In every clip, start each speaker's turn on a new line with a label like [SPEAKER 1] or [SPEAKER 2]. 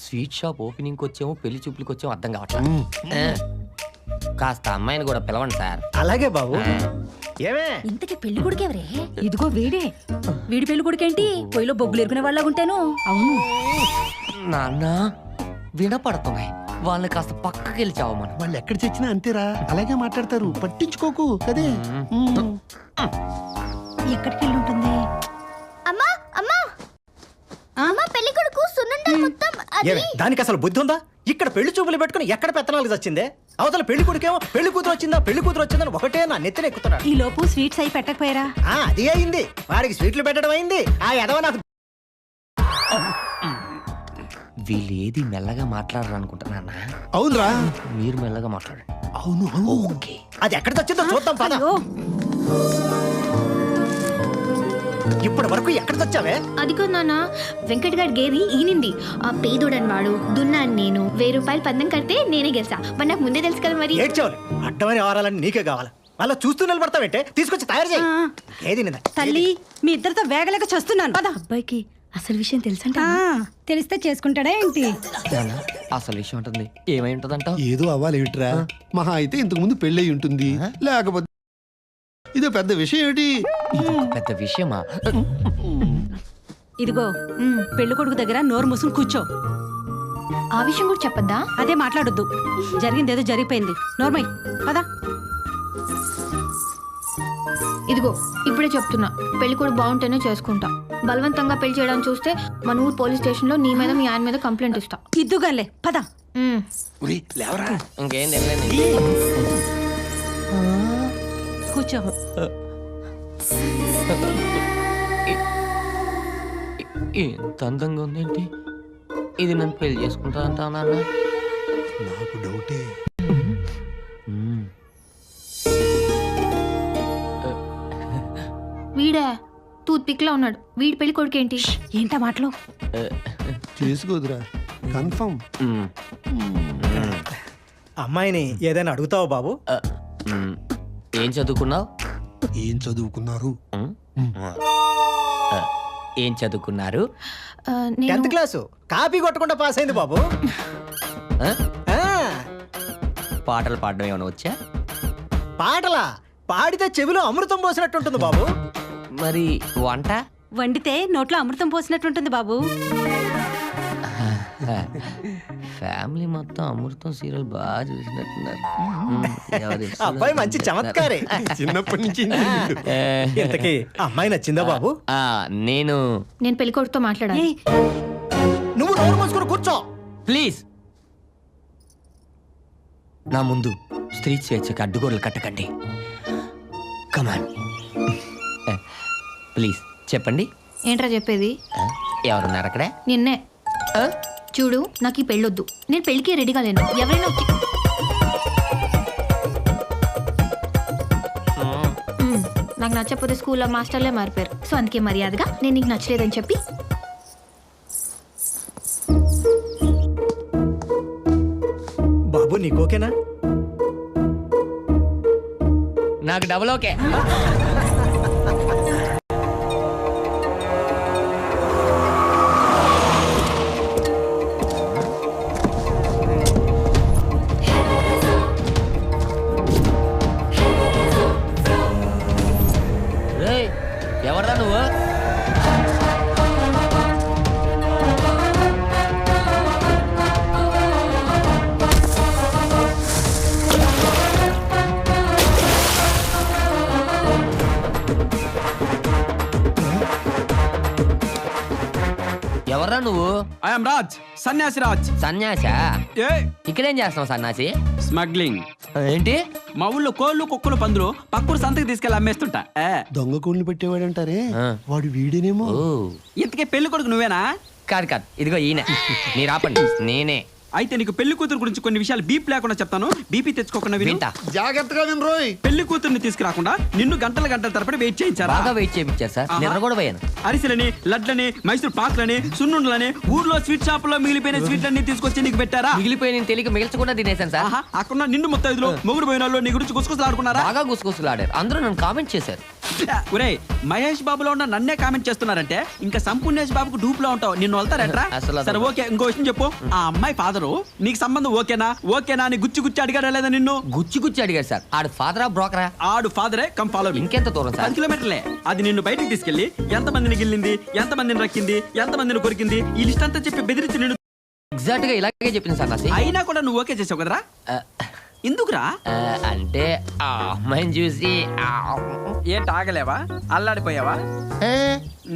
[SPEAKER 1] Sweet shop ఓపెనింగ్కి వచ్చాము పెళ్లి చూపులకి వచ్చాము అర్థం కావట్లేదు. కాస్త అమ్మాయిని కూడా పిలవండి సార్.
[SPEAKER 2] అలాగే బాబు. ఏమే
[SPEAKER 3] ఇంతకీ పెళ్లి కొడుకు ఎవరే? ఇదిగో వీడే. వీడి పెళ్లి కొడుకేంటి పొయ్యిలో బొగ్గులు ఎరుకునే వాళ్ళగా ఉంటాను. అవును
[SPEAKER 1] నాన్న వినపడుతున్నాయి, వాళ్ళని కాస్త పక్కకి వెళ్ళి చావమను.
[SPEAKER 4] వాళ్ళు ఎక్కడ చచ్చినా అంతేరా, అలాగే మాట్లాడతారు, పట్టించుకోకు కదే.
[SPEAKER 3] ఎక్కడికి వెళ్ళి ఉంటుంది?
[SPEAKER 5] అమ్మా అమ్మా అమ్మా పెళ్లి కొడుకు సున్నుండలు మొత్తం అది.
[SPEAKER 2] ఏమే దానికి అసలు బుద్ధి ఉందా? ఇక్కడ పెళ్లి చూపులు పెట్టుకుని ఎక్కడ పెత్తనాలు వచ్చిందే? అవతల పెళ్లి కొడుకేమో పెళ్లి కూతురు వచ్చిందని ఒకటే నా నెత్తిన ఎక్కుతున్నాడు.
[SPEAKER 3] ఈ లోపు స్వీట్స్ అయి పెట్టకపోయారా?
[SPEAKER 2] అది అయింది, వాడికి స్వీట్లు పెట్టడం అయింది. ఆ ఎదవ నాకు
[SPEAKER 1] వీళ్ళు ఏది మెల్లగా మాట్లాడాలనుకుంటున్నా.
[SPEAKER 4] అవునరా,
[SPEAKER 1] మీరు మెల్లగా మాట్లాడండి.
[SPEAKER 4] అవును అవును.
[SPEAKER 1] ఓకే,
[SPEAKER 2] అది ఎక్కడికి వచ్చిందో చూద్దాం పద.
[SPEAKER 3] అయ్యో,
[SPEAKER 2] ఇప్పటి వరకు ఎక్కడికి వచ్చావే?
[SPEAKER 5] అదిగో నాన్న, వెంకట్ గారి గేది ఈనింది. ఆ పేదోడని వాడు దున్నాను నేను. 1000 రూపాయలు పందెం కడితే నేనే గెలిచా. మరి నాకు ముందే తెలుసు కదా మరి.
[SPEAKER 2] ఏడ్చేవాలి, అడ్డమని ఆరాలని నీకే కావాలి. అలా చూస్తూ నిలబడతావేంటే? తీసుకొచ్చి తయారు చేయి. ఏది నిన్న
[SPEAKER 3] తల్లి మీ ఇద్దరితో వేగలేక చేస్తున్నాను. పద.
[SPEAKER 5] అబ్బాయికి అసలు విషయం తెలుసంట.
[SPEAKER 3] తెలిస్తే చేసుకుంటాడా ఏంటి?
[SPEAKER 1] నాన్న, అసలు విషయం ఉంటుంది ఏమై ఉంటదంట?
[SPEAKER 4] ఏదో అవ్వాలి ఏమిట్రా, మహా అయితే ఇంతకు ముందు పెళ్ళి అయి ఉంటుంది, లేకపోతే ఇదో పెద్ద విషయం ఏమిటి?
[SPEAKER 1] పెద్ద విషయమా?
[SPEAKER 3] ఇదిగో పెళ్లి కొడుకు దగ్గర నోరు మూసుకుని కూర్చో.
[SPEAKER 5] ఆ విషయం కూడా చెప్పద్దా?
[SPEAKER 3] అదే మాట్లాడొద్దు, జరిగిందేదో జరిగిపోయింది. నోర్మై పదా.
[SPEAKER 5] ఇదిగో ఇప్పుడే చెప్తున్నా, పెళ్లి కూడా బాగుంటేనే చేసుకుంటా. బలవంతంగా పెళ్లి చేయడానికి చూస్తే మన ఊరు పోలీస్ స్టేషన్ లో నీ మీద మీ ఆయన మీద కంప్లైంట్ ఇస్తా.
[SPEAKER 3] ఇద్దుగాలే పద.
[SPEAKER 4] లేవరా,
[SPEAKER 1] ఇంకేం తెలియదు.
[SPEAKER 3] కూర్చో.
[SPEAKER 1] ఎంత అందంగా ఉందేంటి ఇది? నన్ను పెళ్లి చేసుకుంటా అంటావు నాన్న?
[SPEAKER 4] నాకు డౌటే.
[SPEAKER 5] వీడే టూత్ పిక్ లో ఉన్నాడు. వీడి పెళ్లి కొడుకేంటి?
[SPEAKER 3] ఏంటా మాటలు?
[SPEAKER 4] చేసుకోదురా, కన్ఫర్మ్.
[SPEAKER 2] అమ్మాయిని ఏదైనా అడుగుతావా బాబు?
[SPEAKER 1] ఏం చదువుకున్నావు?
[SPEAKER 4] ఏం చదువుకున్నారు?
[SPEAKER 1] ఏం చదువుకున్నారు?
[SPEAKER 2] 10th క్లాసు కాపీ కొట్టకుండా పాస్ అయింది బాబు. ఆ,
[SPEAKER 1] పాటలు పాడడం ఏమైనా వచ్చా?
[SPEAKER 2] పాటలా? పాడితే చెవిలో అమృతం పోసినట్టుంటుంది బాబు.
[SPEAKER 1] మరి వంట?
[SPEAKER 3] వండితే నోట్లో అమృతం పోసినట్టుంటుంది బాబు.
[SPEAKER 1] ఫ్యామిలీ మొత్తం అమృతం సీరియల్ బాగా చూసినట్టున్నారు.
[SPEAKER 2] అబ్బాయి మంచి చమత్కారే.
[SPEAKER 4] చిన్నప్పటి నుంచి
[SPEAKER 2] ఇంతకీ అమ్మాయి నచ్చిందా బాబు?
[SPEAKER 1] నేను
[SPEAKER 5] పెళ్లి కొడుకుతో మాట్లాడాలి.
[SPEAKER 2] నువ్వు నోరు మూసుకుని కూర్చో
[SPEAKER 1] ప్లీజ్. నా ముందు స్త్రీ స్వేచ్ఛకు అడ్డుగోడలు కట్టకండి. కమాన్ ప్లీజ్ చెప్పండి.
[SPEAKER 5] ఏంట్రా చెప్పేది?
[SPEAKER 1] ఎవరున్నారు అక్కడ?
[SPEAKER 5] నిన్నే. చూడు, నాకు ఈ పెళ్ళొద్దు. నేను పెళ్లికి రెడీగా లేను. ఎవరైనా వచ్చి నాకు నచ్చకపోతే స్కూల్లో మాస్టర్లే మారిపోయారు. సో అందుకే మర్యాదగా నేను నీకు నచ్చలేదని చెప్పి.
[SPEAKER 2] బాబు నీకు ఓకేనా?
[SPEAKER 1] నాకు డబుల్ ఓకే. ఎవరా నువ్వు? ఎవర్రా నువ్వు?
[SPEAKER 6] ఐఎమ్ రాజ్, సన్యాసి రాజ్.
[SPEAKER 1] సన్యాసా?
[SPEAKER 6] ఏ
[SPEAKER 1] ఇక్కడేం చేస్తున్నావు సన్యాసి?
[SPEAKER 6] స్మగ్లింగ్.
[SPEAKER 1] ఏంటి?
[SPEAKER 6] మా ఊళ్ళో కోళ్ళు కుక్కలు పందులు పక్కూరు సంతకి తీసుకెళ్ళి అమ్మేస్తుంటా.
[SPEAKER 4] దొంగ కోళ్ళు పెట్టేవాడంటారే, వాడు వీడేనేమో.
[SPEAKER 6] ఇంతకే పెళ్లి కొడుకు నువ్వేనా?
[SPEAKER 1] కాదు కాదు, ఇదిగో ఈయన. మీరు ఆపండి, నేనే.
[SPEAKER 6] అయితే నీకు పెళ్లి కూతురు గురించి కొన్ని విషయాలు బీప్ లేకుండా చెప్తాను. బీపీ తెచ్చుకోకుండా
[SPEAKER 1] వింటా.
[SPEAKER 4] జాగ్రత్తగా విను రోయ్.
[SPEAKER 6] పెళ్లి కూతుర్ని తీసుకురాకుండా నిన్ను గంటల తరపడి వెయిట్ చేయించారా?
[SPEAKER 1] బాగా వెయిట్ చేయించారు సార్, నిద్ర కూడా పోయాను.
[SPEAKER 6] అరిసెలని, లడ్లని, మైసూర్ పాక్లని, సున్నుండలని, ఊర్లో స్వీట్ షాప్ లో మిగిలిపోయిన స్వీట్లన్నీ తీసుకొచ్చి నీకు పెట్టారా?
[SPEAKER 1] మిగిలిపోయిన తెలియక మిగిల్చకుండా తినేసాను సార్.
[SPEAKER 6] అక్కడ నిన్ను ముత్తైదులో మొగుడు పోయిన నీ గురించి గుసగుసలాడుకున్నారా?
[SPEAKER 1] బాగా గుసగుసలాడారు, అందరూ నన్ను కామెంట్ చేశారు.
[SPEAKER 6] ఒరేయ్ మహేష్ బాబులో ఉన్న నన్నే కామెంట్ చేస్తున్నారంటే ఇంకా సంపూర్ణేష్ బాబుకు డూప్ లో ఉంటావు. నిన్ను వెళ్తారట్రా?
[SPEAKER 1] అసలు
[SPEAKER 6] సరే ఓకే, ఇంకో విషయం చెప్పు. ఆ అమ్మాయి ఫాదరు నీకు సంబంధం ఓకేనా అని గుచ్చి అడిగాడా లేదా నిన్ను?
[SPEAKER 1] గుచ్చి అడిగాడు సార్. ఆడు ఫాదరా బ్రోకరా?
[SPEAKER 6] ఆడు ఫాదరే కమ్ ఫాలో.
[SPEAKER 1] ఇంకెంత దూరం సార్?
[SPEAKER 6] 10 కిలోమీటర్లే. అది నిన్ను బయటికి తీసుకెళ్లి ఎంతమందిని గిల్లింది, ఎంతమందిని రక్కింది, ఎంతమందిని కొరికింది ఈ లిస్ట్ అంతా చెప్పి బెదిరించి నిన్ను.
[SPEAKER 1] ఎగ్జాక్ట్ గా ఇలాగే చెప్పింది సార్ నాసి.
[SPEAKER 6] అయినా కూడా నువ్వు ఓకే చేసావు కదరా? ఎందుకురా?
[SPEAKER 1] అంటే ఆ అమ్మాయిని చూసి
[SPEAKER 6] ఏంటి ఆగలేవా? అల్లాడిపోయావా?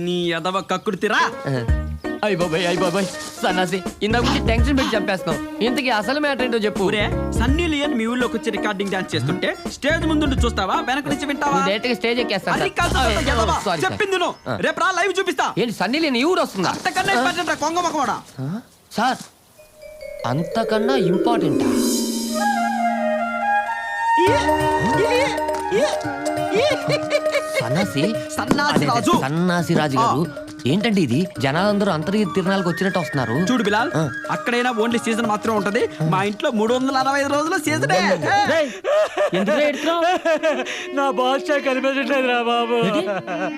[SPEAKER 6] నీ ఎదవ కక్కుర్తిరా.
[SPEAKER 1] అయ్య బాబాయ్ సన్నాసి ఇందాక నుంచి టెన్షన్ పెట్టి చంపేస్తున్నావు. ఇంతకీ అసలు మ్యాటర్ ఏంటో చెప్పు.
[SPEAKER 6] ఊరే సన్నీ లియోన్ మీ ఊళ్ళోకి వచ్చి రికార్డింగ్ డాన్స్ చేస్తుంటే స్టేజ్ ముందు చూస్తావా, వెనక నుంచి వింటావా?
[SPEAKER 1] డైరెక్ట్ గా స్టేజ్ ఎక్కేస్తాను
[SPEAKER 6] అది కాదు, ఎదవ. చెప్పింది నువ్వు. రేపు రా, లైవ్ చూపిస్తా.
[SPEAKER 1] ఏంటి సన్నీ లేని ఈ ఊరు వస్తుందా?
[SPEAKER 6] అంతకన్నా ఇంపార్టెంట్ కొంగ మొక్కవాడా.
[SPEAKER 1] సార్ అంతకన్నా ఇంపార్టెంట్
[SPEAKER 6] సన్నాసి రాజు.
[SPEAKER 1] సన్నాసి రాజు గారు ఏంటండి ఇది? జనాలందరూ అంతర్గత తిరణాలకు వచ్చినట్టు వస్తున్నారు.
[SPEAKER 6] చూడు బిలాల్, అక్కడైనా ఓన్లీ సీజన్ మాత్రం ఉంటది. మా ఇంట్లో 365 రోజులు సీజనే.
[SPEAKER 2] నా బాస్ కనిపించట్లేదురా బాబు.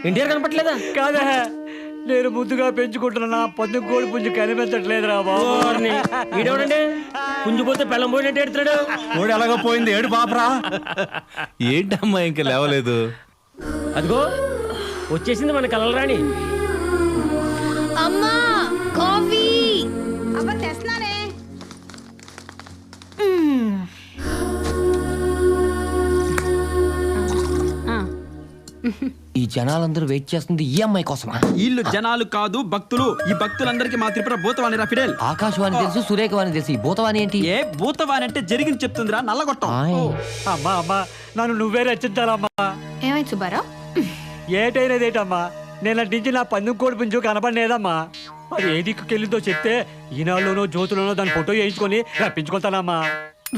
[SPEAKER 1] ఇండియా కనపట్లేదా?
[SPEAKER 2] కాదా, నేను ముద్దుగా పెంచుకుంటున్నా పొద్దు కోడి పుంజు కనిపించట్లేదురా బాబు.
[SPEAKER 7] ఈడేవాడండి పుంజుపోతే పెళ్ళం పోయినట్టు ఎడుతున్నాడు.
[SPEAKER 2] కోడి ఎలాగో పోయింది, ఏడు బాపరా.
[SPEAKER 8] ఏంటమ్మా ఇంకా లేవలేదు?
[SPEAKER 7] అదిగో వచ్చేసింది మన కలల రాణి.
[SPEAKER 5] అమ్మా కాఫీ.
[SPEAKER 1] ఈ జనాలందరూ వెయిట్ చేస్తుంది ఈ అమ్మాయి కోసమా?
[SPEAKER 6] వీళ్ళు జనాలు కాదు, భక్తులు. ఈ భక్తులందరికీ మా త్రిపుర భూతవాణి రా ఫిడేల్.
[SPEAKER 1] ఆకాశవాణి తెలుసు, సురేఖవాణి తెలుసు, ఈ భూతవాణి ఏంటి?
[SPEAKER 6] ఏ భూతవాణి అంటే జరిగింది చెప్తుందిరా, నల్లగొట్టం.
[SPEAKER 2] అమ్మా అమ్మా నన్ను నువ్వే రచించాలమ్మా.
[SPEAKER 5] ఏమైంది సుబ్బారావు?
[SPEAKER 2] ఏటైనదేటమ్మా, నేను నుంచి నా పందెం కోడి పుంజు కనపడలేదమ్మా. అది ఏ దిక్కుకెళ్ళిందో చెప్తే ఈనాడులోనో జ్యోతులోనో దాని ఫోటో వేయించుకొని రప్పించుకుంటానమ్మా.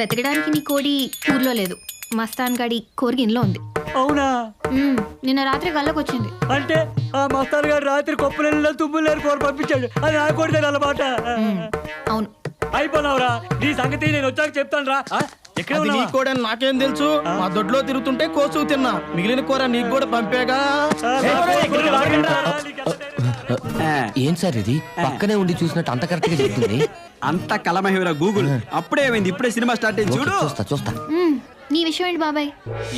[SPEAKER 5] వెతకడానికి నీ కోడి ఊర్లో లేదు, మస్తాన్ గడి కోరిగి ఇంట్లో ఉంది.
[SPEAKER 2] అవునా?
[SPEAKER 5] నిన్న రాత్రి కళ్ళకి వచ్చింది.
[SPEAKER 2] అంటే ఆ మస్తాన్ గారు రాత్రి కొప్పులలో తుమ్ములేరు కూర పంపించాడు. అది నా కోడితే అన్నమాట.
[SPEAKER 5] అవును.
[SPEAKER 2] అయిపోయినావురా, నీ సంగతి నేను వచ్చాక చెప్తాను రా. ఎక్కడ
[SPEAKER 8] నీ కూడా నాకేం తెలుసు? మా దొడ్లో తిరుగుతుంటే కోసు తిన్నా, మిగిలిన కూర నీకు కూడా పంపేగా.
[SPEAKER 1] ఏం సార్ ఇది? పక్కనే ఉండి చూసినట్టు అంత కరెక్ట్ గా చెప్తుంది.
[SPEAKER 6] అంత కలమహివరా గూగుల్. అప్పుడే ఏమైంది, ఇప్పుడే సినిమా స్టార్ట్ అయింది చూడు.
[SPEAKER 1] చూస్తా
[SPEAKER 5] నీ విషయం ఏంటి బాబాయ్?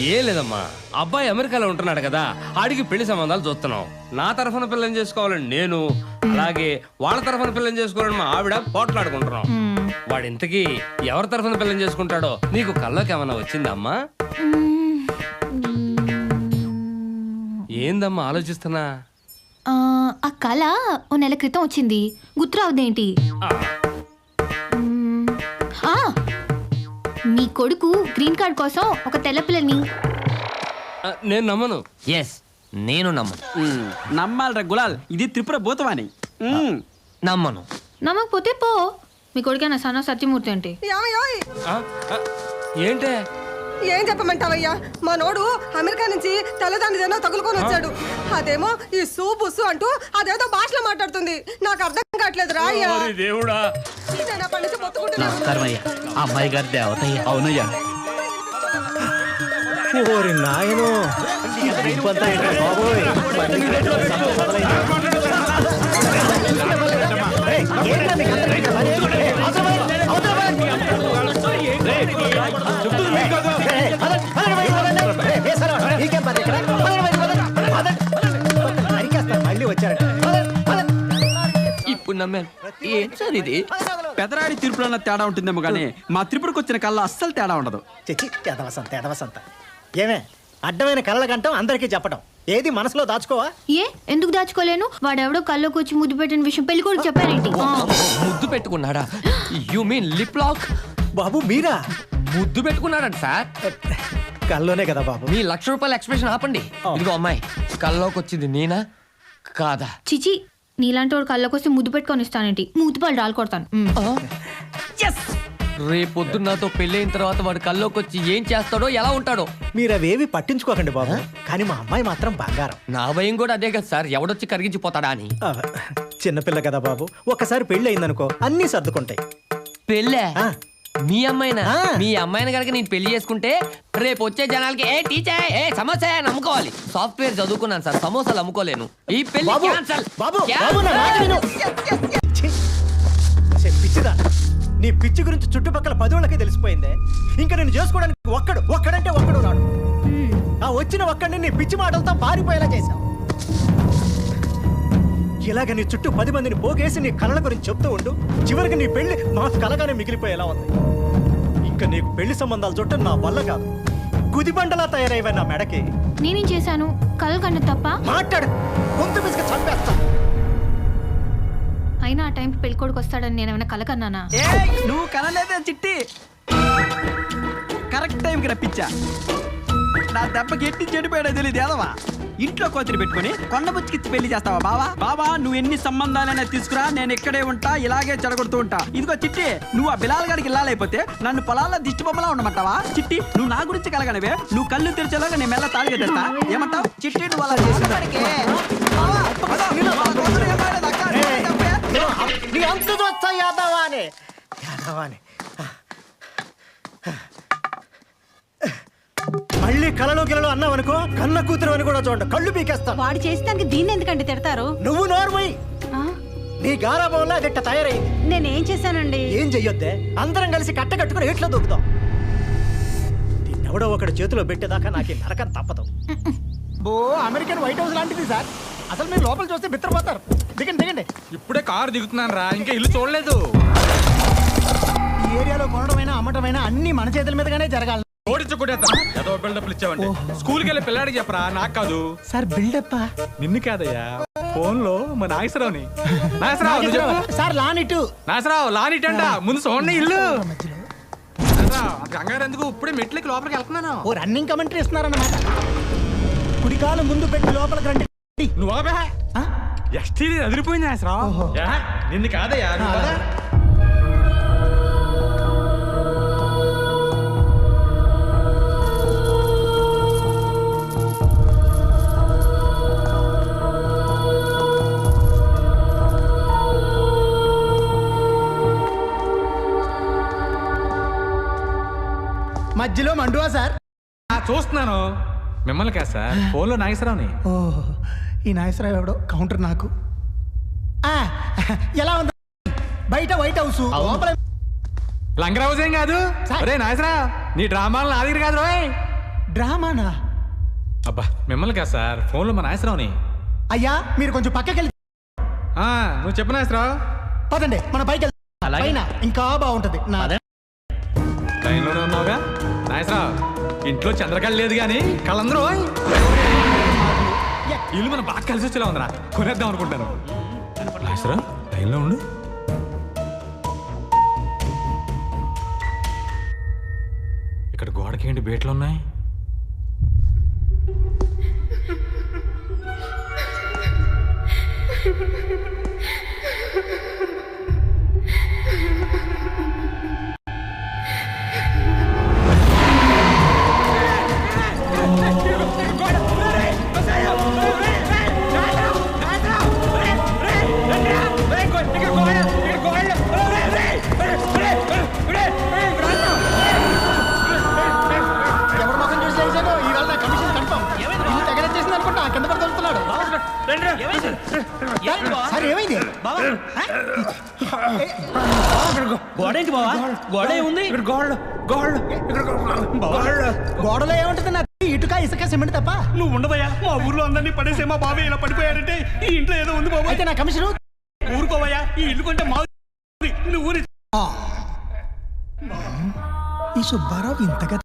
[SPEAKER 7] ఏం లేదమ్మా, అబ్బాయి అమెరికాలో ఉంటున్నాడు కదా, ఆడికి పెళ్లి సంబంధాలు చూస్తున్నాం. నా తరఫున పిల్లని చేసుకోవాలని నేను, అలాగే వాళ్ళ తరఫున పిల్లని చేసుకోవాలని మా ఆవిడ పోట్లాడుకుంటున్నాం. వాడు ఇంతకీ ఎవరి తరఫున పిల్లని చేసుకుంటాడో నీకు కల్లోకి ఏమన్నా వచ్చిందమ్మా? ఏందమ్మా ఆలోచిస్తున్నా?
[SPEAKER 5] ఆ కళ ఓ నెల క్రితం వచ్చింది, గుర్తురావుదేంటి? నీ కొడుకు గ్రీన్ కార్డ్ కోసం ఒక తెల్ల పిల్లని.
[SPEAKER 7] నేను నమ్మను.
[SPEAKER 1] ఎస్, నేను నమ్మను.
[SPEAKER 6] నమ్మాలరా గులాల్, ఇది త్రిపుర భూతవాణి.
[SPEAKER 1] నమ్మను.
[SPEAKER 5] నమ్మకపోతే పో. మీ కొడుకేనా సన్న సత్యమూర్తి అంటే?
[SPEAKER 7] ఆ, ఆ, ఏంటే
[SPEAKER 9] ఏం చెప్పమంటావయ్యా, మా నోడు అమెరికా నుంచి తెల్లదానిదేనో తగులుకొని వచ్చాడు. అదేమో ఈ సూబుస్సు అంటూ అదేదో భాషలో మాట్లాడుతుంది. నాకు అర్థం కావట్లేదు రా అయ్యా.
[SPEAKER 7] దేవుడా.
[SPEAKER 9] నేను అప్పటి నుంచి మొత్తుకుంటున్నాను.
[SPEAKER 8] నమస్కారం అయ్యా, అమ్మాయి గారి దేవతయ్యా. అవునయ్యా.
[SPEAKER 2] ఓరి నాయనో, బాబోయ్. మళ్ళీ వచ్చారట.
[SPEAKER 1] ఇప్పుడు నమ్మాను. ఏం సార్ ఇది?
[SPEAKER 6] పెదరాడి తీర్పులో తేడా ఉంటుందేమో కానీ మా త్రిపురకు వచ్చిన కళ్ళ అస్సలు తేడా ఉండదు.
[SPEAKER 2] చెచ్చి ఎదవసంత. ఏమే అడ్డమైన కళ్ళ కంటాం అందరికీ చెప్పడం, ఏది మనసులో దాచుకోవా?
[SPEAKER 5] ఏ ఎందుకు దాచుకోలేను? వాడెవడో కళ్ళకి వచ్చి ముద్దు పెట్టిన విషయం పెళ్లి కొడుకు చెప్పారేంటి?
[SPEAKER 1] ముద్దు పెట్టుకున్నాడా? You mean lip lock?
[SPEAKER 2] బాబు మీరా?
[SPEAKER 1] ముద్దు పెట్టుకున్నాడంట సార్.
[SPEAKER 2] కల్లోనే కదా బాబు.
[SPEAKER 1] మీ ₹1,00,000 ఎక్స్ప్రెషన్ ఆపండి. ఇదిగో అమ్మాయి, కల్లోకి వచ్చింది నేనా కాదా?
[SPEAKER 5] చిచి, నీలాంటి వాడు కళ్ళకి వస్తే ముద్దు పెట్టుకొని ఇస్తానేంటి? మూతిపాలు రాలు కొడతాను.
[SPEAKER 1] రేపొద్దున్న నాతో పెళ్ళైన తర్వాత వాడు కల్లోకి వచ్చి ఏం చేస్తాడో ఎలా ఉంటాడో.
[SPEAKER 2] మీరు అవేవి పట్టించుకోకండి బాబు. కానీ మా అమ్మాయి మాత్రం బంగారం.
[SPEAKER 1] నా భయం కూడా అదే కదా సార్, ఎవడొచ్చి కరిగించిపోతాడా అని.
[SPEAKER 2] చిన్నపిల్ల కదా బాబు, ఒక్కసారి పెళ్లి అయిందనుకో అన్నీ సర్దుకుంటాయి.
[SPEAKER 1] పెళ్ళే? మీ అమ్మాయినా
[SPEAKER 8] ఆ.
[SPEAKER 1] మీ అమ్మాయిని కనుక నేను పెళ్లి చేసుకుంటే రేపు వచ్చే జనాలకి ఏ టీచర్ ఏ సమోసా అని అమ్ముకోవాలి. సాఫ్ట్వేర్ చదువుకున్నాను సార్, సమోసాలు అమ్ముకోలేను. ఈ పెళ్లి
[SPEAKER 8] బాబు,
[SPEAKER 1] cancel.
[SPEAKER 8] బాబు,
[SPEAKER 1] Cancel.
[SPEAKER 8] బాబు, నా మాట విను. ఛీ, పిచ్చిదా నీ పిచ్చి గురించి చుట్టుపక్కల 10 వాళ్ళకే తెలిసిపోయిందే. ఇంకా నేను చేసుకోవడానికి ఒక్కడంటే ఒక్కడు రాడు. ఆ వచ్చిన ఒక్కడిని నీ పిచ్చి మాటలతో పారిపోయేలా చేశావు. ఇలాగ నీ చుట్టూ 10 మందిని పోగేసి నీ కళల గురించి చెప్తూ ఉండు. చివరికి నీ పెళ్లి మా కలగానే మిగిలిపోయేలా ఉంది. ఇంకా నీకు పెళ్లి సంబంధాలు చుట్టూ నా వల్ల కాదు. గుదిబండలా తయారైవా నా మెడకి.
[SPEAKER 5] నేనేం చేశాను? కలలు కన్నా తప్ప?
[SPEAKER 8] మాట్లాడు, గొంతు పిసుక చంపేస్తా.
[SPEAKER 5] అయినా ఆ టైంకి పెళ్ళికొడుకు వస్తాడని నేను ఏమైనా కల కన్నానా?
[SPEAKER 6] నువ్వు కనలేదే చిట్టి. కరెక్ట్ టైంకి రప్పించా. నా దెబ్బకి ఎట్టి చెడిపోయాడో తెలియదు ఏదవా. ఇంట్లో కోతిని పెట్టుకుని కొండబుచ్చికిచ్చి పెళ్లి చేస్తావా బావా? బావా నువ్వు ఎన్ని సంబంధాలైనా తీసుకురా, నేను ఇక్కడే ఉంటా, ఇలాగే చెడగొడుతూ ఉంటా. ఇదిగో చిట్టి, నువ్వు ఆ బిలాల్ గారికి ఇల్లాలైపోతే నన్ను పొలాల్లో దిష్టి బొమ్మలా ఉండమంటావా? చిట్టి నువ్వు నా గురించి కలగనవే. నువ్వు కళ్ళు తెరిచేలాగా నేను మెల్ల తాళిగా తెస్తా. ఏమంటావు చిట్టి? నువ్వు అలా చేసేదానికి
[SPEAKER 8] నీ అంతు చూస్తా యాదవాని. మళ్ళీ కలలో గిలలో అన్నావనుకో, కన్న కూతురు అని కూడా చూడండి, కళ్ళు పీకేస్తా.
[SPEAKER 3] వాడు చేస్తానికి దీన్ని ఎందుకంటే తిడతారు?
[SPEAKER 8] నువ్వు నోర్మై. నీ గారాభంలో అదిట్ట తయారైంది.
[SPEAKER 3] నేనేం చేశానండి?
[SPEAKER 8] ఏం చెయ్యొద్దే, అందరం కలిసి కట్టకట్టుకుని ఎట్లా దూకుతాం. దీన్నెవడో ఒకటి చేతిలో పెట్టేదాకా నాకు ఈ నరకం తప్పదు. బో అమెరికన్ వైట్ హౌస్ లాంటిది సార్. అసలు మీరు లోపల చూస్తే బిత్తరపోతారు. దిగండి దిగండి.
[SPEAKER 10] ఇప్పుడే కారు దిగుతున్నాను రా, ఇంకా ఇల్లు చూడలేదు.
[SPEAKER 8] ఈ ఏరియాలో కొనడమైనా అమ్మటమైనా అన్ని మన చేతుల మీదగానే జరగాలి.
[SPEAKER 10] ఓడించుకుంటేద్దాం. ఏదో బిల్డప్లు ఇచ్చావంటే స్కూల్కి వెళ్ళి పిల్లాడికి చెప్పరా, నాకు కాదు.
[SPEAKER 8] సార్ బిల్డప్
[SPEAKER 10] నిన్ను కాదయ్యా, ఫోన్ లో మా నాగేశ్వరరావుని. నాగేశ్వరరావు నువ్వు చెప్పు.
[SPEAKER 8] సార్ లానిట్టు.
[SPEAKER 10] నాగేశ్వరరావు లానిటంట, ముందు చూడండి ఇల్లు. నాగేశ్వరరావు, అంత కంగారు ఎందుకు, ఇప్పుడే మెట్లకి లోపలికి వెళ్తున్నాను.
[SPEAKER 8] ఓ రన్నింగ్ కమెంటరీ ఇస్తున్నారన్నమాట. కుడికాలు ముందు పెట్టి లోపలికి రండి.
[SPEAKER 10] నువ్వు ఎస్టీ అదిరిపోయింది నాగేశ్వరరావు. నిన్ను కాదయ్యా, నువ్వు కదా.
[SPEAKER 8] మధ్యలో మండువా సార్?
[SPEAKER 10] చూస్తున్నాను. మిమ్మల్ని కాదు సార్, ఫోన్లో నాగేశ్వరరావుని.
[SPEAKER 8] ఓహో, ఈ నాగేశ్వరరావు ఎవడో కౌంటర్ నాకు. ఎలా ఉంది బయట వైట్ హౌస్? లోపల
[SPEAKER 10] లంగరావు ఏం కాదు. అరే నాగేశ్వరరావు, నీ డ్రామాలు నా దగ్గర కాదు రోయ్.
[SPEAKER 8] డ్రామానా?
[SPEAKER 10] అబ్బా మిమ్మల్ని కాదు సార్, ఫోన్లో మా నాగేశ్వరరావుని.
[SPEAKER 8] అయ్యా మీరు కొంచెం పక్కకి వెళ్ళి
[SPEAKER 10] నువ్వు చెప్పు నాగేశ్వరరావు.
[SPEAKER 8] పదండి మన పైకి వెళ్తాం. పైన ఇంకా బాగుంటది. నా
[SPEAKER 10] లైన్లోనే ఉన్నావుగా నాగేశ్వరరావు. ఇంట్లో చంద్రకళ లేదు కానీ కళ్ళందరూ ఇల్లు మనం బాగా కలిసి వచ్చేలా ఉందిరా, కొనేద్దాం అనుకుంటాను. నాగేశ్వరరావు లైన్లో ఉండు. ఇక్కడ గోడకి ఏంటి బేట్లు ఉన్నాయి?
[SPEAKER 8] ఎవరి మొఖం చూసి చేశాను ఈవేళ నా కమిషన్ కన్ఫర్మ్. ఇల్లు తెగలొచ్చేసింది అనుకుంటా, కింద పడి దొరుకుతున్నాడు. సార్ ఏమైంది?
[SPEAKER 6] గోడ ఏంటి బావా? గోడ ఏముంది?
[SPEAKER 8] గోడలో ఏముంటుంది? నా ఇటుక ఇసుక సిమెంట్ తప్ప.
[SPEAKER 6] నువ్వు ఉండవయ్యా, మా ఊర్లో అందరినీ పడేసే మా బాబాయ్ ఇలా పడిపోయాడంటే ఈ ఇంట్లో ఏదో ఉంది బాబా.
[SPEAKER 8] అయితే నా కమిషన్
[SPEAKER 6] ఊరుకోవయ్యా, ఈ ఇల్లు కొంటే మా నువ్వు ఊరి.
[SPEAKER 8] ఈ సుబ్బారావు ఇంతగా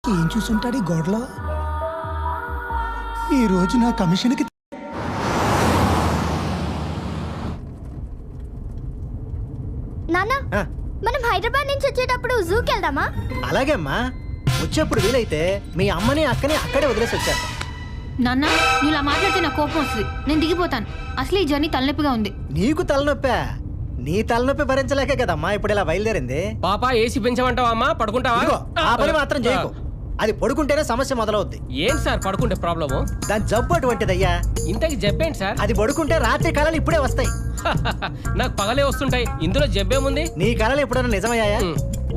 [SPEAKER 8] ఏం చూసుంటాడు ఈ గోడలో? ఈ రోజు నా కమిషన్కి
[SPEAKER 11] నాన్న మనం హైదరాబాద్ నుంచి వచ్చేటప్పుడు జూకి వెళ్దామా?
[SPEAKER 8] అలాగే అమ్మా, వచ్చేప్పుడు వీలైతే మీ అమ్మని అక్కని అక్కడే వదిలేసి వచ్చాను.
[SPEAKER 5] నాన్న నువ్వు ఇలా మాట్లాడితే నాకు కోపం వస్తుంది. నేను దిగిపోతాను. అసలు ఈ జర్నీ తలనొప్పిగా ఉంది.
[SPEAKER 8] నీకు తలనొప్పా? నీ తలనొప్పి భరించలేకే కదమ్మా ఇప్పుడు ఇలా బయలుదేరింది.
[SPEAKER 1] పాప ఏసీ పెంచమంటావా అమ్మా? పడుకుంటావా?
[SPEAKER 8] ఇదిగో, ఆ పని మాత్రం చేయకు. అది పడుకుంటేనే సమస్య మొదలవుద్ది.
[SPEAKER 1] ఏంటి సార్ పడుకుంటే ప్రాబ్లము?
[SPEAKER 8] దాని జబ్బు అటువంటిదయ్యా.
[SPEAKER 1] ఇంతకి జబ్బేంటి సార్?
[SPEAKER 8] అది పడుకుంటే రాత్రి కళలు ఇప్పుడే వస్తాయి.
[SPEAKER 1] నాకు పగలే వస్తుంటాయి, ఇందులో జబ్బేముంది?
[SPEAKER 8] నీ కళలు ఎప్పుడైనా నిజమయ్యాయా?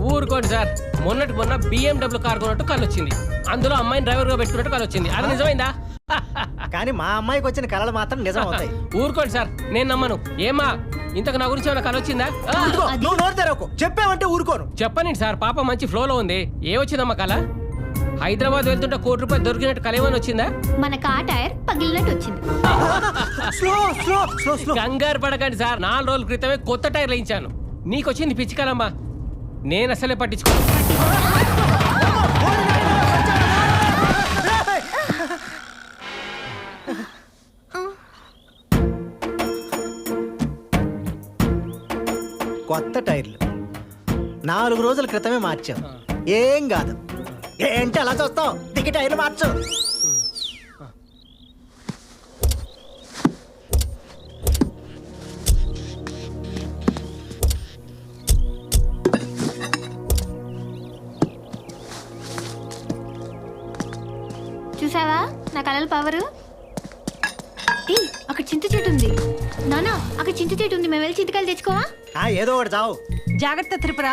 [SPEAKER 12] ఊరుకోండి సార్, మొన్న BMW కార్ కొన్నట్టు కళ్ళు వచ్చింది. అందులో అమ్మాయిని డ్రైవర్ గా పెట్టుకున్నట్టు కళ్ళు వచ్చింది. అది నిజమైందా?
[SPEAKER 8] కానీ మా అమ్మాయికి వచ్చిన కళలు మాత్రం నిజం అవుతాయి.
[SPEAKER 12] ఊరుకోండి సార్, నేను నమ్మను. ఏమా ఇంతకు నా గురించి ఏమైనా కళ వచ్చిందా?
[SPEAKER 8] నువ్వు నోరు తెరవకు, చెప్పావంటే ఊరుకోను.
[SPEAKER 12] చెప్పనండి సార్, పాప మంచి ఫ్లోలో ఉంది. ఏమొచ్చిందమ్మా కళ? హైదరాబాద్ వెళ్తుంటే ₹1 కోటి దొరికినట్టు కళ ఏమైనా వచ్చిందా?
[SPEAKER 5] మన కార్ టైర్ పగిలినట్టు వచ్చింది.
[SPEAKER 8] Slow slow slow slow.
[SPEAKER 12] కంగారు పడకండి సార్, 4 రోజుల క్రితమే కొత్త టైర్లు వేయించాను. నీకొచ్చింది పిచ్చి కలమ్మా, నేను అసలే పట్టించుకోను.
[SPEAKER 8] కొత్త టైర్లు 4 రోజుల క్రితమే మార్చాం. ఏం కాదు. ఏంటి అలా చూస్తావు? దిగి టైర్లు మార్చు.
[SPEAKER 5] చూసావా నా కలల పవరు? అక్కడ చింత చెట్టు ఉంది. నానా, అక్కడ చింత చెట్టు ఉంది. మేము వెళ్ళి చింతకాయలు తెచ్చుకోవా?
[SPEAKER 8] ఏదో ఒకటి చావు.
[SPEAKER 3] జాగ్రత్త త్రిపుర.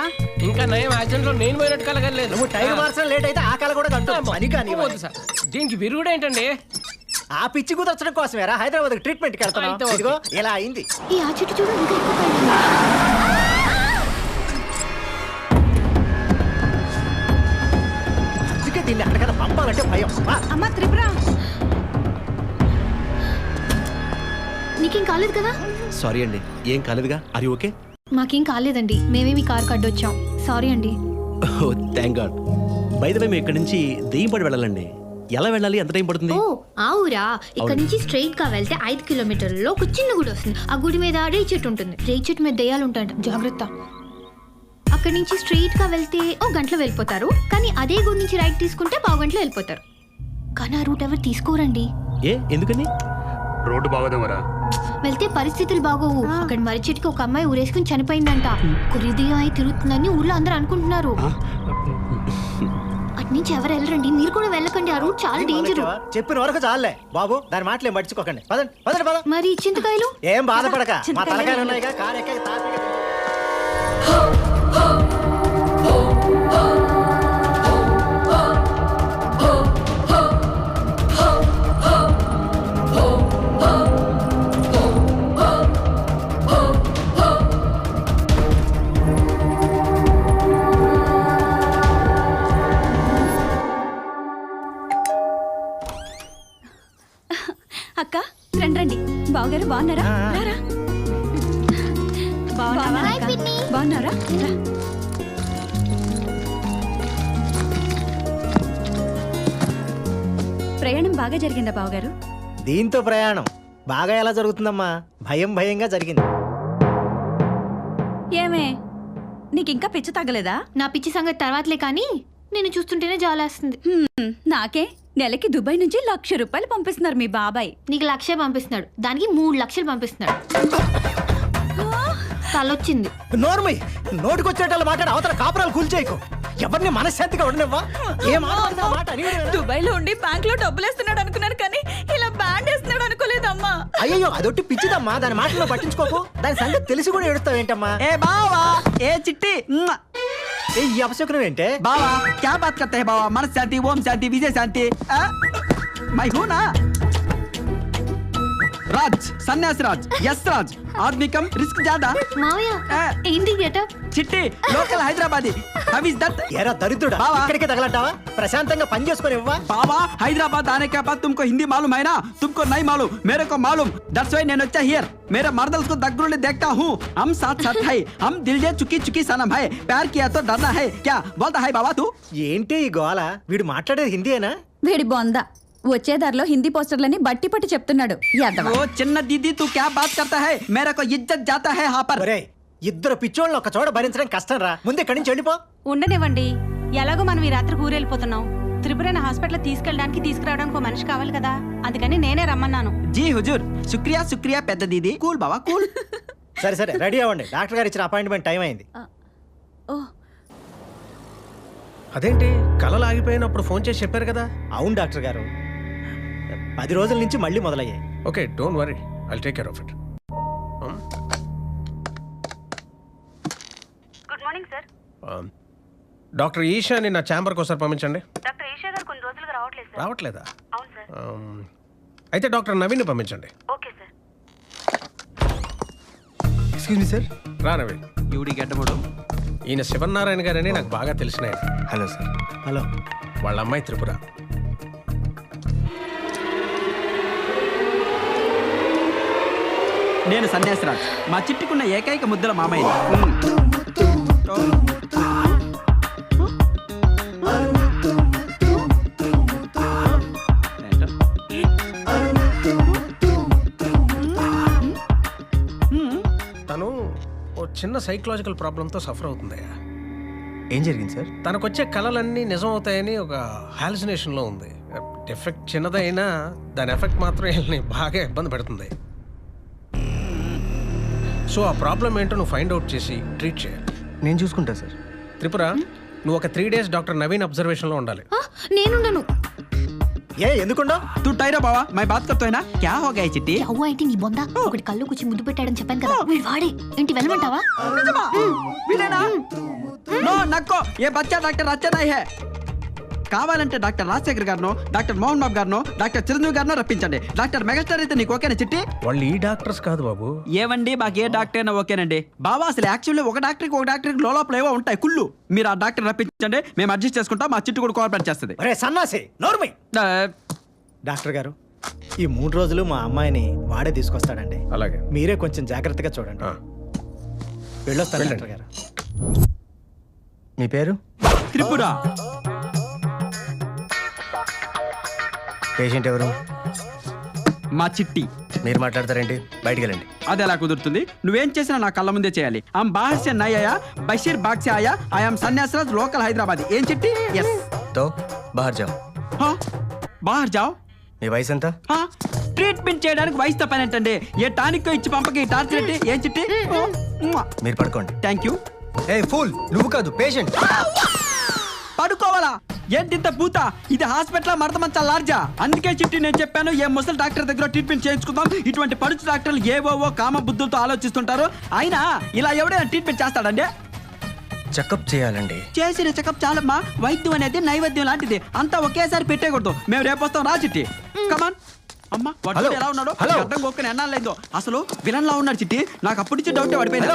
[SPEAKER 12] ఇంకా నయం యాక్సిడెంట్ లో నేను పోయినట్టు కలగలేదు.
[SPEAKER 8] నువ్వు టైర్ మార్చడం లేట్ అయితే ఆ కళ కూడా కంటు పని కానీ
[SPEAKER 12] వద్దు సార్, దీనికి విరుగుడు ఏంటండి?
[SPEAKER 8] ఆ పిచ్చి కుదర్చడం కోసమేరా హైదరాబాద్ ట్రీట్మెంట్కి
[SPEAKER 12] అయితే
[SPEAKER 8] వెళ్తాను.
[SPEAKER 12] ఓకే.
[SPEAKER 8] ఇదిగో ఇలా అయింది.
[SPEAKER 5] ఈ ఆ చెట్టు చూడు, ఇంకా ఎక్కువ కాయలు.
[SPEAKER 8] అందుకే దీన్ని అక్కడికన్నా పంపాలంటే భయం.
[SPEAKER 3] అమ్మ త్రిపుర,
[SPEAKER 5] నీకేం కాలేదు కదా?
[SPEAKER 13] సారీ అండి, ఏం కాలేదుగా. అది ఓకే?
[SPEAKER 5] మాకేం కాలేదండి, మేమే మీ కార్ కడ్డొచ్చాం. సారీ అండి.
[SPEAKER 13] Oh thank God. By the way మేము ఇక్కడి నుంచి దెయ్యంపాడు వెళ్ళాలండి. ఎలా వెళ్ళాలి? ఎంత టైం పడుతుంది?
[SPEAKER 5] ఓ ఆ ఊరా? ఇక్కడ నుంచి స్ట్రైట్ గా వెళ్తే 5 కిలోమీటర్లలో ఒక చిన్న గుడి వస్తుంది. ఆ గుడి మీద రేయి చెట్టు ఉంటుంది. రేయి చెట్టు మీద దెయ్యాలు ఉంటాయంట, జాగ్రత్త. అక్కడి నుంచి స్ట్రైట్ గా వెళ్తే 1 గంటలో వెళ్ళిపోతారు. కానీ అదే గుడి నుంచి రైట్ తీసుకుంటే 1/2 గంటలో వెళ్ళిపోతారు. కానీ ఆ రూట్ ఎవరు తీసుకోరండి.
[SPEAKER 13] ఏ ఎందుకని?
[SPEAKER 2] రోడ్డు బాగోదేమరా?
[SPEAKER 5] వెళ్తే పరిస్థితులు బాగోవు. అక్కడ మర్రి చెట్టుకి ఒక అమ్మాయి ఊరేసుకుని చనిపోయిందంట. హృదయం అయి తిరుగుతుందని ఊర్లో అందరూ అనుకుంటున్నారు. అటు నుంచి ఎవరు వెళ్ళరండి, మీరు కూడా వెళ్ళకండి. ఆ రూట్ చాలా డేంజర్.
[SPEAKER 8] చెప్పిన వరకు చాలే బాబు, దాని మాటలు ఏం పట్టించుకోకండి. పదండి పదండి పద.
[SPEAKER 5] మరి చింతకాయలు?
[SPEAKER 8] ఏం బాధపడక, మా తలకాయలు ఉన్నాయిగా. కారు ఎక్క తాపిగా.
[SPEAKER 3] అక్క రండి. బావగారు బాగున్నారా? రారా. బాగున్నారా? రా. ప్రయాణం బాగా జరిగిందా బావగారు?
[SPEAKER 8] దీంతో ప్రయాణం బాగా ఎలా జరుగుతుందమ్మా? భయం భయంగా జరిగింది.
[SPEAKER 3] ఏమే, నీకింకా పిచ్చి తగ్గలేదా?
[SPEAKER 5] నా పిచ్చి సంగతి తర్వాతలే, కానీ నేను చూస్తుంటేనే జాలేస్తుంది.
[SPEAKER 3] నాకే నెలకి దుబాయ్ నుంచి ₹1,00,000 పంపిస్తున్నారు మీ బాబాయ్.
[SPEAKER 5] నీకు 1,00,000 పంపిస్తున్నాడు, దానికి 3 లక్షలు పంపిస్తున్నాడు. తలొచ్చింది.
[SPEAKER 8] నోర్మై, నోటికొచ్చేటట్లు మాట్లాడి అవతల కాపురాలు కూల్చేయకు. ఎవరిని మనశ్శాంతిగా ఉండనివ్వా.
[SPEAKER 3] దుబాయ్ లో ఉండి బ్యాంక్ లో డబ్బులు వేస్తున్నాడు అనుకున్నాను, కానీ ఇలా బ్యాండ్ వేస్తున్నాడు అనుకోలేదమ్మా.
[SPEAKER 8] అయ్యో అదొట్టి పిచ్చిదమ్మా, దాని మాటల్లో పట్టించుకోకు. దాని సంగతి తెలిసి కూడా ఏడుస్తావేంటమ్మా?
[SPEAKER 6] ఏ బావా, ఏ చిట్టి,
[SPEAKER 8] ఈ అపశకునం ఏంటే?
[SPEAKER 6] బావా క్యా బాత్ కర్తే హై బావా? మన శాంతి, ఓం శాంతి, విజయ శాంతి. మై హూ నా రాజ్, సన్యాసి రాజ్, యస్ రాజ్. ఆద్మీ కమ్ రిస్క్ జ్యాదా.
[SPEAKER 5] మావయ్య ఏంటి గెటప్?
[SPEAKER 6] చిట్టి local Hyderabadi. How is that?
[SPEAKER 8] ఏరా దరిద్రుడా, ఇక్కడికే తగలంటావా? ప్రశాంతంగా పని చేసుకొని ఇవ్వా.
[SPEAKER 6] బావా హైదరాబాద్ आने के बाद तुमको हिंदी मालूम है ना? तुमको नहीं मालूम, मेरे को मालूम. That's why నేను వచ్చా హియర్. मेरे मर्दल को దగ్గరుండి देखता हूँ. हम साथ साथ है, हम दिल जे चुकी चुकी सनम है. प्यार किया तो डरना है क्या? बोलता है बाबा तू.
[SPEAKER 8] ఏంటి ఈ గోల? వీడు మాట్లాడేది హిందీయేనా?
[SPEAKER 3] వీడి బొంద వచ్చే దారిలో హిందీ పోస్టర్లని బట్టి పట్టి చెప్తున్నాడు.
[SPEAKER 6] ఓ చిన్న దీదీ తూ క్యా బాత్ కర్తా హై? మేరా కో ఇజ్జత్ జాతా హై హా పర్.
[SPEAKER 8] ఒరేయ్, ఇద్దరు పిచ్చోళ్ళని ఒక చోట భరించడం కష్టం రా. ముందు ఇక్కడి నుంచి వెళ్ళిపో.
[SPEAKER 3] ఉండనివ్వండి, ఎలాగో మనం ఈ రాత్రి ఊరెళ్ళిపోతున్నాం. త్రిపురని హాస్పిటల్ తీసుకెళ్ళడానికి తీసుకురావడానికి మనిషి కావాలి కదా, అందుకని నేనే రమ్మన్నాను.
[SPEAKER 6] జీ హుజూర్, శుక్రియా శుక్రియా పెద్ద దీదీ. కూల్ బావా కూల్.
[SPEAKER 8] సరే సరే రెడీ అవ్వండి, డాక్టర్ గారు ఇచ్చిన అపాయింట్మెంట్ టైం అయింది.
[SPEAKER 13] అదేంటి కళలు ఆగిపోయినప్పుడు ఫోన్ చేసి చెప్పారు కదా?
[SPEAKER 8] అవును డాక్టర్ గారు, 10 రోజుల నుంచి మళ్ళీ మొదలయ్యాయి.
[SPEAKER 13] Okay don't worry, I'll take care of it.
[SPEAKER 3] Good morning sir.
[SPEAKER 8] Doctor Eshani నా ఛాంబర్కి ఒకసారి పంపించండి.
[SPEAKER 3] డాక్టర్ ఈషా గారు కొన్ని రోజులుగా రావట్లేదు సార్.
[SPEAKER 8] రావట్లేదా?
[SPEAKER 3] అవును సార్.
[SPEAKER 8] అయితే డాక్టర్ నవీన్ని పంపించండి.
[SPEAKER 3] Okay sir.
[SPEAKER 6] Excuse me sir.
[SPEAKER 8] రా నవీన్.
[SPEAKER 6] ఈవిడి గడ్డముడు.
[SPEAKER 8] ఈయన శివనారాయణ గారని నాకు బాగా తెలిసిన ఆయన.
[SPEAKER 6] Hello sir.
[SPEAKER 8] హలో. వాళ్ళ అమ్మాయి త్రిపుర.
[SPEAKER 6] నేను సన్యాసిరాజ్. మా చిట్టుకున్న ఏకైక ముద్దుల మామయ్య.
[SPEAKER 8] తను ఓ చిన్న సైకలాజికల్ ప్రాబ్లంతో సఫర్ అవుతుందయ్యా.
[SPEAKER 6] ఏం జరిగింది సార్?
[SPEAKER 8] తనకొచ్చే కళలన్నీ నిజం అవుతాయని ఒక హాలుసినేషన్లో ఉంది. ఎఫెక్ట్ చిన్నదైనా దాని ఎఫెక్ట్ మాత్రం వీళ్ళని బాగా ఇబ్బంది పెడుతుంది. సో ఆ ప్రాబ్లం ఏంటో నువ్వు ఫైండ్ అవుట్ చేసి ట్రీట్ చేయాలి.
[SPEAKER 6] నేను చూసుకుంటా సార్.
[SPEAKER 8] త్రిపుర, నువ్వు ఒక 3 days డాక్టర్ నవీన్ అబ్జర్వేషన్లో ఉండాలి.
[SPEAKER 5] నేనుండను.
[SPEAKER 8] ఏ ఎందుకుండా?
[SPEAKER 6] తూ టైరా బావా మై బాత్ కర్తో హైనా క్యా హో గయా చిట్టి?
[SPEAKER 5] అవ్వ అయితే నీ బొంద ఒకటి కళ్ళు కూర్చి ముద్దు పెట్టాడని చెప్పాను కదా, వీడు వాడే. ఏంటి వెళ్ళమంటావా?
[SPEAKER 6] నిజమా? వీడేనా? నో నక్కో, ఏ బచ్చా డాక్టర్ అచ్చా నహీ హై. కావాలంటే doctor Rajasekhar గారినో, doctor Mohan Babu గారినో, doctor Chiranjeevi గారినో రప్పించండి. Doctor megastar అయితే నీకు ఓకేనా చిట్టి?
[SPEAKER 8] వాళ్ళు ఈ డాక్టర్స్ కాదు బాబు.
[SPEAKER 6] ఏవండి మాకు ఏ డాక్టర్ అయినా ఓకేనండి. బాబా అసలు యాక్చువల్లీ ఒక డాక్టర్కి లోపల ఏవో ఉంటాయి కుళ్ళు. మీరు ఆ డాక్టర్ రప్పించండి, మేము అడ్జస్ట్ చేసుకుంటాం. మా చిట్టు కూడా కోఆపరేట్ చేస్తుంది.
[SPEAKER 8] అరే సన్నాసి నోర్మై.
[SPEAKER 14] డాక్టర్ గారు, ఈ 3 రోజులు మా అమ్మాయిని వాడే తీసుకొస్తాడండి.
[SPEAKER 8] అలాగే.
[SPEAKER 14] మీరే కొంచెం జాగ్రత్తగా చూడండి. వెళ్ళొస్తాను డాక్టర్ గారు.
[SPEAKER 6] మీ పేరు? త్రిపుర.
[SPEAKER 14] పేషెంట్ ఎవరు?
[SPEAKER 6] మా చిట్టి.
[SPEAKER 14] మీరు మాట్లాడతారేంటి? బయటికి వెళ్ళండి.
[SPEAKER 6] అది ఎలా కుదురుతుంది? నువ్వేం చేసినా నా కళ్ళ ముందే చేయాలి. ఆమ్ బాహర్ సే నై ఆయా, బషీర్ బాగ్ సే ఆయా, ఐఎమ్ సన్యాసరాజ్, లోకల్ హైదరాబాద్. ఏం చిట్టి? ఎస్.
[SPEAKER 14] తో బాహర్ జాओ.
[SPEAKER 6] బాహర్ జాओ.
[SPEAKER 14] మీ వయసు ఎంత?
[SPEAKER 6] ట్రీట్మెంట్ చేయడానికి వయసు పని ఏంటండి? ఏ టానిక్ ఇచ్చి పంపకి టార్చర్ ఏంటి? ఏం చిట్టి?
[SPEAKER 14] మీరు పడుకోండి.
[SPEAKER 6] Thank you.
[SPEAKER 14] ఏ ఫూల్, నువ్వు కాదు పేషెంట్.
[SPEAKER 6] పడుకోవాలా? ఏంటింత పూత? ఇది హాస్పిటల్ మడత మంచా లార్జా? అందుకే చిట్టి నేను చెప్పాను, ఏ ముసలి డాక్టర్ దగ్గర ట్రీట్మెంట్ చేయించుకుందాం. ఇటువంటి పడుచు డాక్టర్లు ఏవోవో కామ బుద్ధులతో ఆలోచిస్తుంటారు. అయినా ఇలా ఎవడైనా ట్రీట్మెంట్ చేస్తాడండి?
[SPEAKER 14] చెకప్ చేయాలండి.
[SPEAKER 6] చేసిన చెకప్ చాలమ్మా. వైద్యం అనేది నైవేద్యం లాంటిది. అంతా ఒకేసారి పెట్టేకూడదు. మేము రేపు వస్తాం, రా చిట్టి. కమాన్. అమ్మా వాడు ఎలా ఉన్నాడు? అర్థం కొక్కని ఎన్నాళ్ళైందో. అసలు విలన్ లా ఉన్నాడు చిట్టి. నాకు అప్పటి నుంచి డౌట్ పడిపోయింది.